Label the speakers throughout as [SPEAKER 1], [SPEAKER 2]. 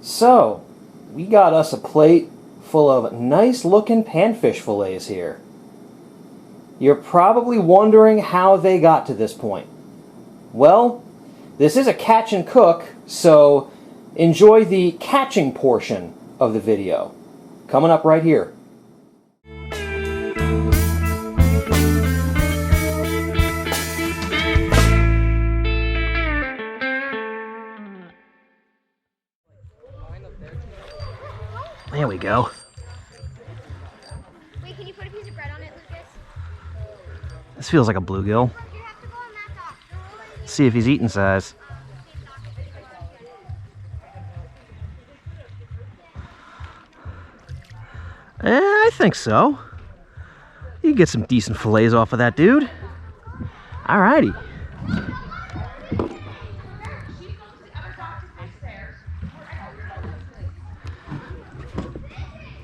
[SPEAKER 1] So, we got us a plate full of nice looking panfish fillets here. You're probably wondering how they got to this point. Well, this is a catch and cook, so enjoy the catching portion of the video. Coming up right here. There we go.
[SPEAKER 2] Wait, can you put a piece of bread on it, Lucas?
[SPEAKER 1] This feels like a bluegill. See if he's eating size. I think so. You can get some decent fillets off of that dude. Alrighty.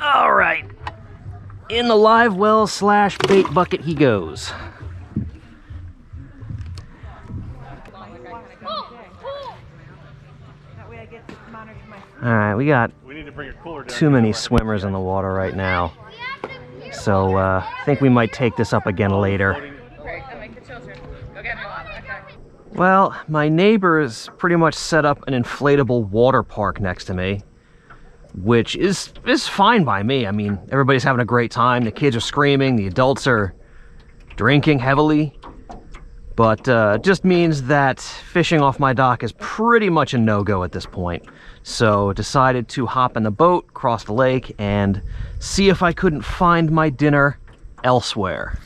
[SPEAKER 1] Alright. In the live well slash bait bucket he goes. Alright, we got too many swimmers in the water right now. So I think we might take this up again later. Well, my neighbors pretty much set up an inflatable water park next to me, which is fine by me. I mean, everybody's having a great time. The kids are screaming, the adults are drinking heavily. But it just means that fishing off my dock is pretty much a no-go at this point. So decided to hop in the boat, cross the lake, and see if I couldn't find my dinner elsewhere.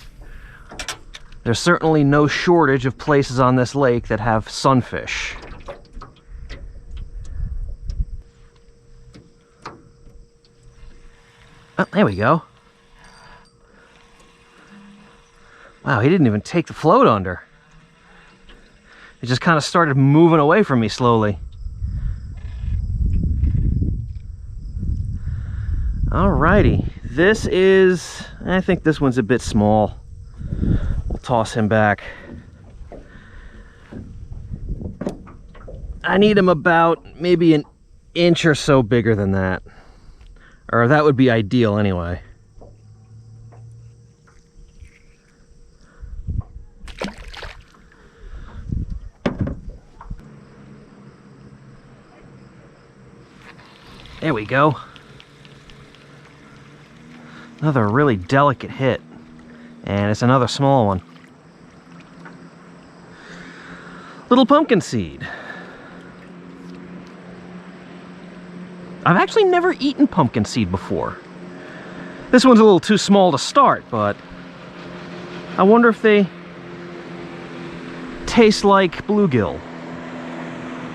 [SPEAKER 1] There's certainly no shortage of places on this lake that have sunfish. Oh, there we go. Wow, he didn't even take the float under. It just kind of started moving away from me slowly. Alrighty, this is, I think this one's a bit small. We'll toss him back. I need him about maybe an inch or so bigger than that. Or that would be ideal anyway. There we go. Another really delicate hit. And it's another small one. Little pumpkin seed. I've actually never eaten pumpkin seed before. This one's a little too small to start, but I wonder if they taste like bluegill.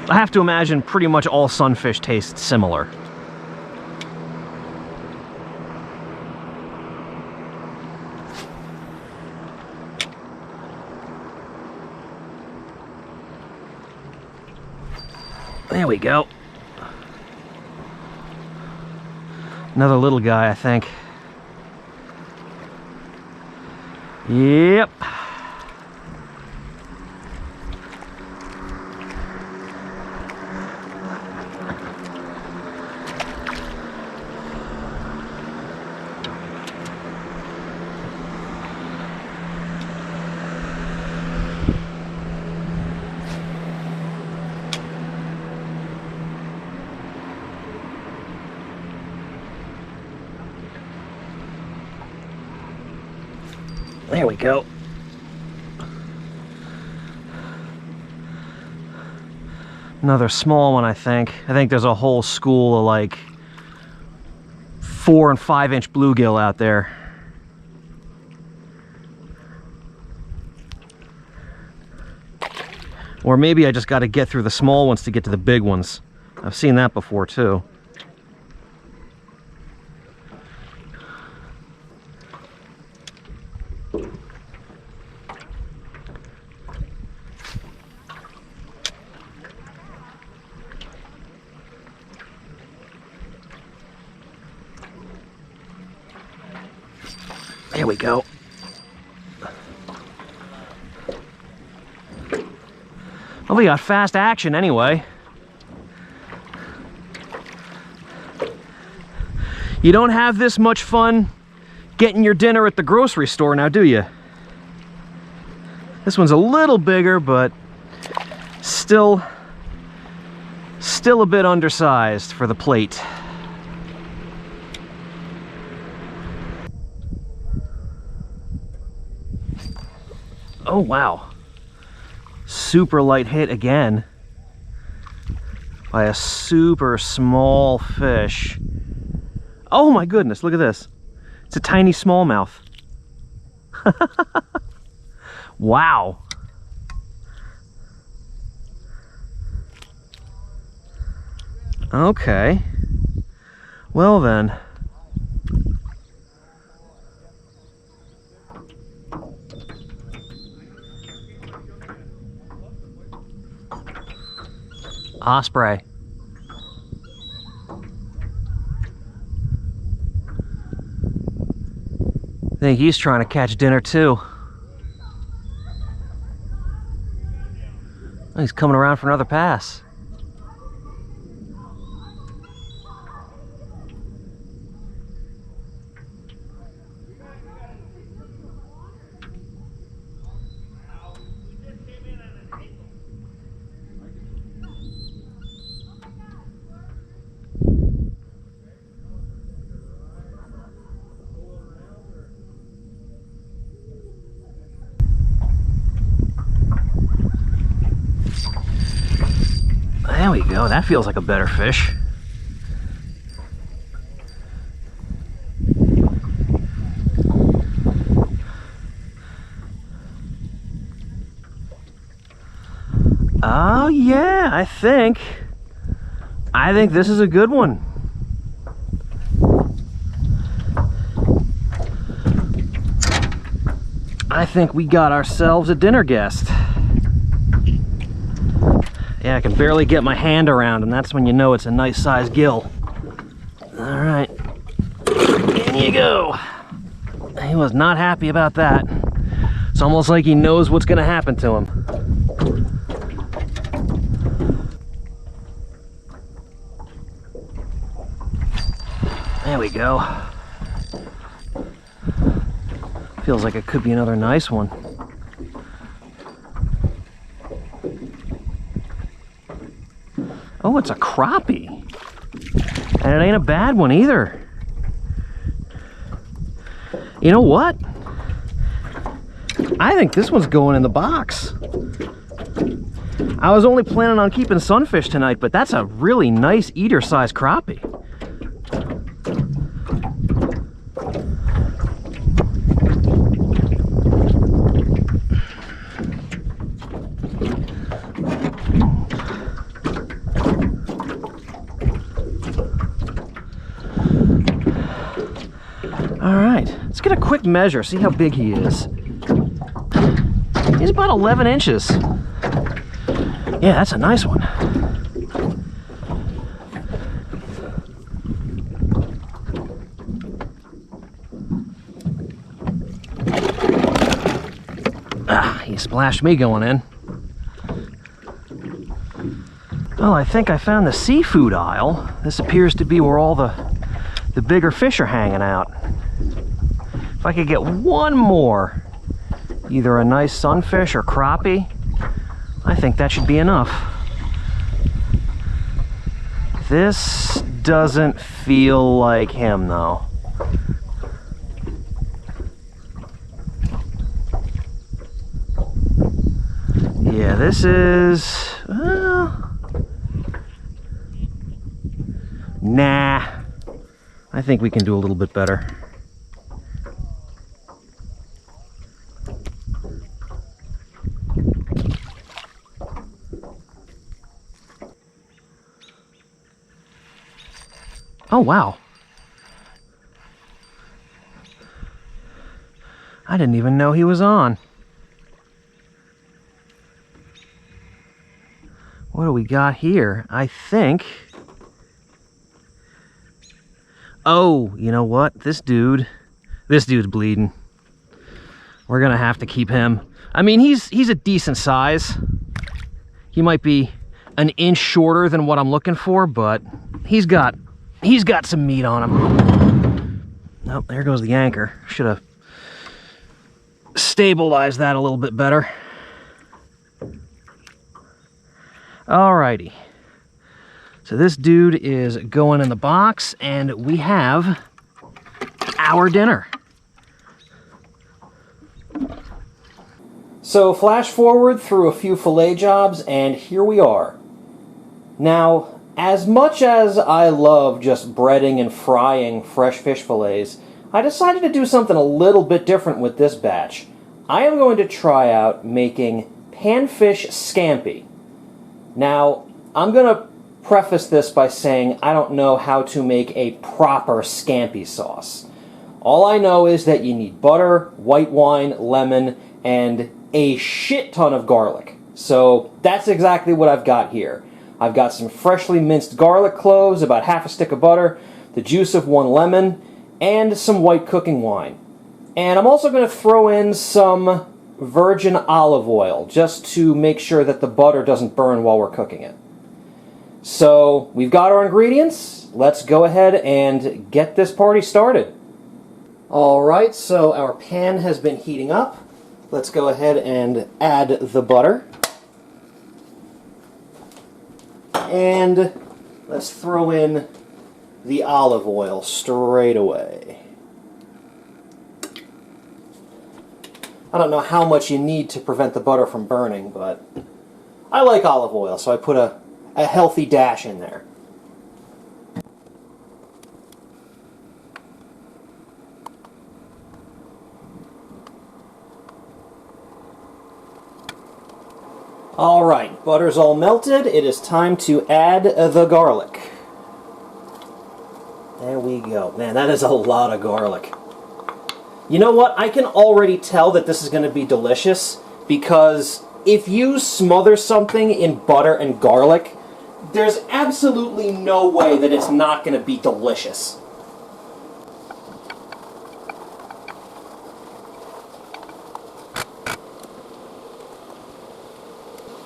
[SPEAKER 1] I have to imagine pretty much all sunfish taste similar. There we go. Another little guy, I think. Yep. There we go. Another small one, I think. I think there's a whole school of like 4 and 5 inch bluegill out there. Or maybe I just got to get through the small ones to get to the big ones. I've seen that before too. There we go. Well, we got fast action anyway. You don't have this much fun getting your dinner at the grocery store now, do you? This one's a little bigger, but still a bit undersized for the plate. Oh, wow. Super light hit again by a super small fish. Oh my goodness, look at this. It's a tiny smallmouth. Wow. Okay. Well then. Osprey. I think he's trying to catch dinner too. Oh, he's coming around for another pass. There we go, that feels like a better fish. Oh yeah, I think this is a good one. I think we got ourselves a dinner guest. Yeah, I can barely get my hand around, and that's when you know it's a nice sized gill. All right, in you go. He was not happy about that. It's almost like he knows what's gonna happen to him. There we go. Feels like it could be another nice one. Oh, it's a crappie. And it ain't a bad one either. You know what? I think this one's going in the box. I was only planning on keeping sunfish tonight, but that's a really nice eater-sized crappie. Let's get a quick measure, see how big he is. He's about 11 inches. Yeah, that's a nice one. Ah, he splashed me going in. Well, I think I found the seafood aisle. This appears to be where all the bigger fish are hanging out. If I could get one more, either a nice sunfish or crappie, I think that should be enough. This doesn't feel like him though. Yeah, this is, nah. I think we can do a little bit better. Oh, wow. I didn't even know he was on. What do we got here? I think... Oh, you know what? This dude's bleeding. We're gonna have to keep him. I mean, he's a decent size. He might be an inch shorter than what I'm looking for, but he's got he's got some meat on him. Oh, there goes the anchor. Should have stabilized that a little bit better. Alrighty. So this dude is going in the box, and we have our dinner. So flash forward through a few fillet jobs, and here we are. Now, as much as I love just breading and frying fresh fish fillets, I decided to do something a little bit different with this batch. I am going to try out making panfish scampi. Now, I'm going to preface this by saying I don't know how to make a proper scampi sauce. All I know is that you need butter, white wine, lemon, and a shit ton of garlic. So that's exactly what I've got here. I've got some freshly minced garlic cloves, about half a stick of butter, the juice of 1 lemon, and some white cooking wine. And I'm also going to throw in some virgin olive oil, just to make sure that the butter doesn't burn while we're cooking it. So we've got our ingredients. Let's go ahead and get this party started. Alright, so our pan has been heating up. Let's go ahead and add the butter. And let's throw in the olive oil straight away. I don't know how much you need to prevent the butter from burning, but I like olive oil, so I put a healthy dash in there. Alright, butter's all melted. It is time to add the garlic. There we go. Man, that is a lot of garlic. You know what? I can already tell that this is going to be delicious, because if you smother something in butter and garlic, there's absolutely no way that it's not going to be delicious.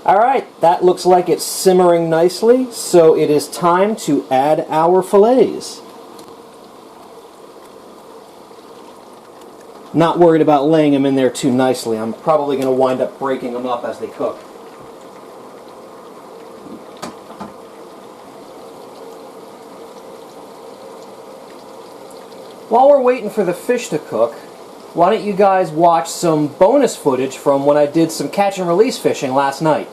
[SPEAKER 1] Alright, that looks like it's simmering nicely, so it is time to add our fillets. Not worried about laying them in there too nicely. I'm probably going to wind up breaking them up as they cook. While we're waiting for the fish to cook, why don't you guys watch some bonus footage from when I did some catch and release fishing last night.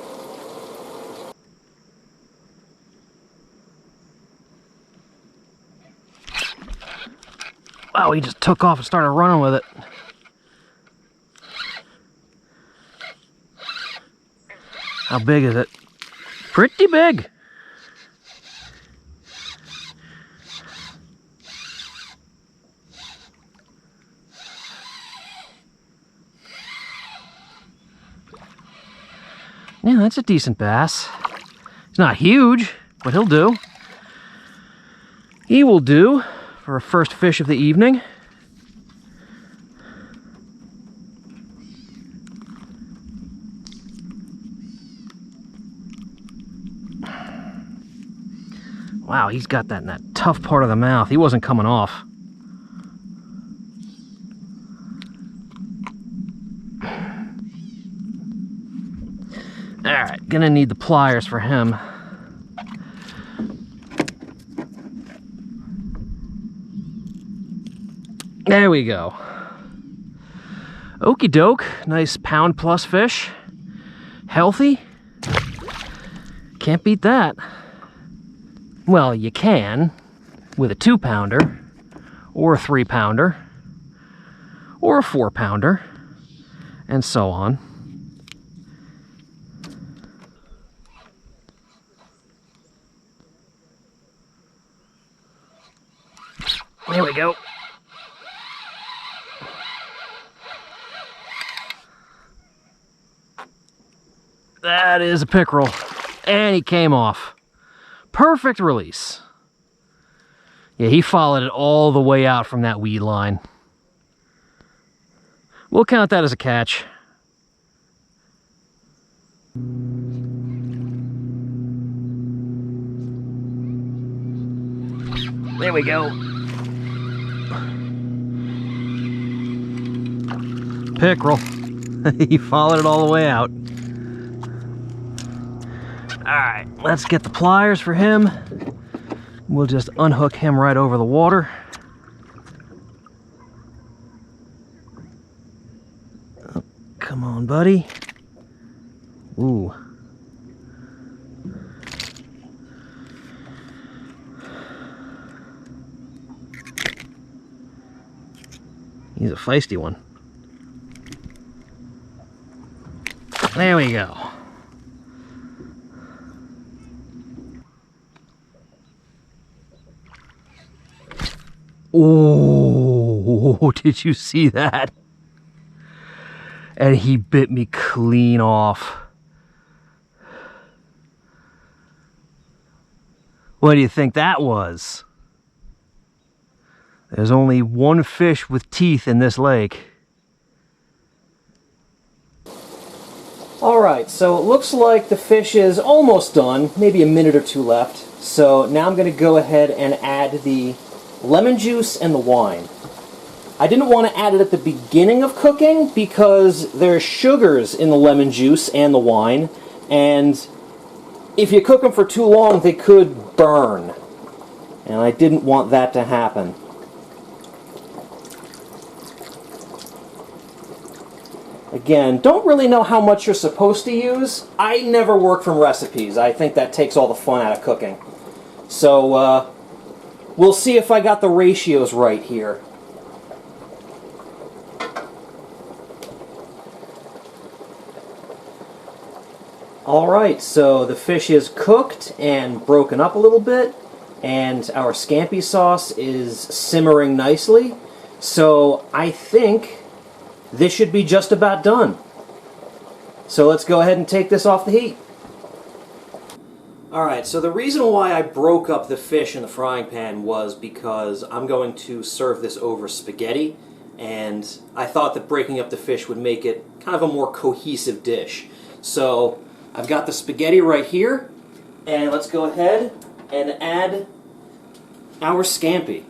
[SPEAKER 1] Wow, he just took off and started running with it. How big is it? Pretty big. Yeah, that's a decent bass. He's not huge, but he'll do. He will do for a first fish of the evening. Wow, he's got that in that tough part of the mouth. He wasn't coming off. Alright, gonna need the pliers for him. There we go. Okie doke, nice pound plus fish. Healthy. Can't beat that. Well, you can with a 2-pounder, or a 3-pounder, or a 4-pounder, and so on. There we go. That is a pickerel, and he came off. Perfect release. Yeah, he followed it all the way out from that weed line. We'll count that as a catch. There we go. Pickerel. He followed it all the way out. Alright, let's get the pliers for him. We'll just unhook him right over the water. Oh, come on, buddy. Ooh. He's a feisty one. There we go. Oh, did you see that? And he bit me clean off. What do you think that was? There's only one fish with teeth in this lake. Alright, so it looks like the fish is almost done, maybe a minute or two left. So now I'm going to go ahead and add the lemon juice and the wine. I didn't want to add it at the beginning of cooking because there's sugars in the lemon juice and the wine, and if you cook them for too long they could burn, and I didn't want that to happen. Again, don't really know how much you're supposed to use. I never work from recipes. I think that takes all the fun out of cooking. So, we'll see if I got the ratios right here. Alright, so the fish is cooked and broken up a little bit, and our scampi sauce is simmering nicely. So, I think this should be just about done. So let's go ahead and take this off the heat. Alright, so the reason why I broke up the fish in the frying pan was because I'm going to serve this over spaghetti, and I thought that breaking up the fish would make it kind of a more cohesive dish. So I've got the spaghetti right here, and let's go ahead and add our scampi.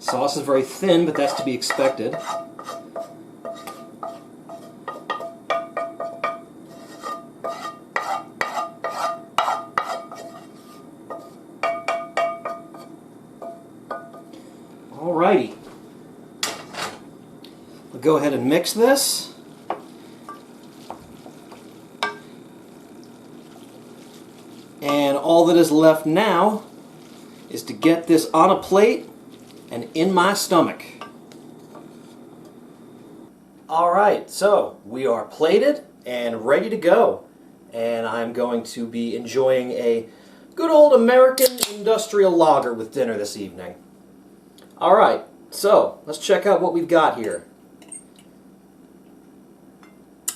[SPEAKER 1] Sauce is very thin, but that's to be expected. Alrighty. We'll go ahead and mix this. And all that is left now is to get this on a plate and in my stomach. Alright, so we are plated and ready to go. And I'm going to be enjoying a good old American industrial lager with dinner this evening. Alright, so let's check out what we've got here.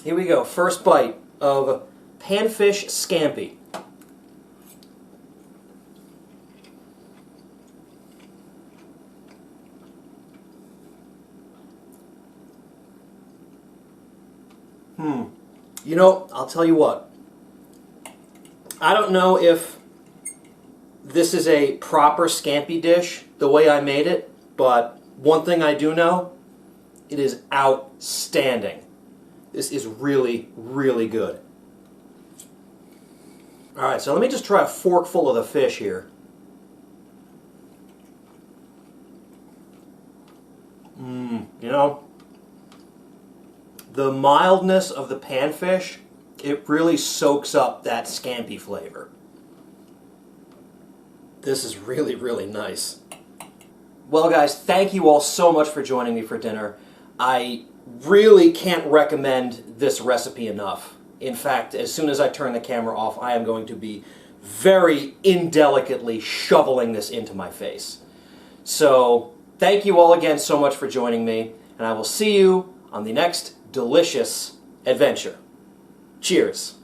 [SPEAKER 1] Here we go, first bite of Panfish Scampi. You know, I'll tell you what. I don't know if this is a proper scampi dish the way I made it, but one thing I do know, it is outstanding. This is really, really good. Alright, so let me just try a forkful of the fish here. You know, the mildness of the panfish, it really soaks up that scampi flavor. This is really, really nice. Well guys, thank you all so much for joining me for dinner. I really can't recommend this recipe enough. In fact, as soon as I turn the camera off, I am going to be very indelicately shoveling this into my face. So, thank you all again so much for joining me, and I will see you on the next delicious adventure. Cheers.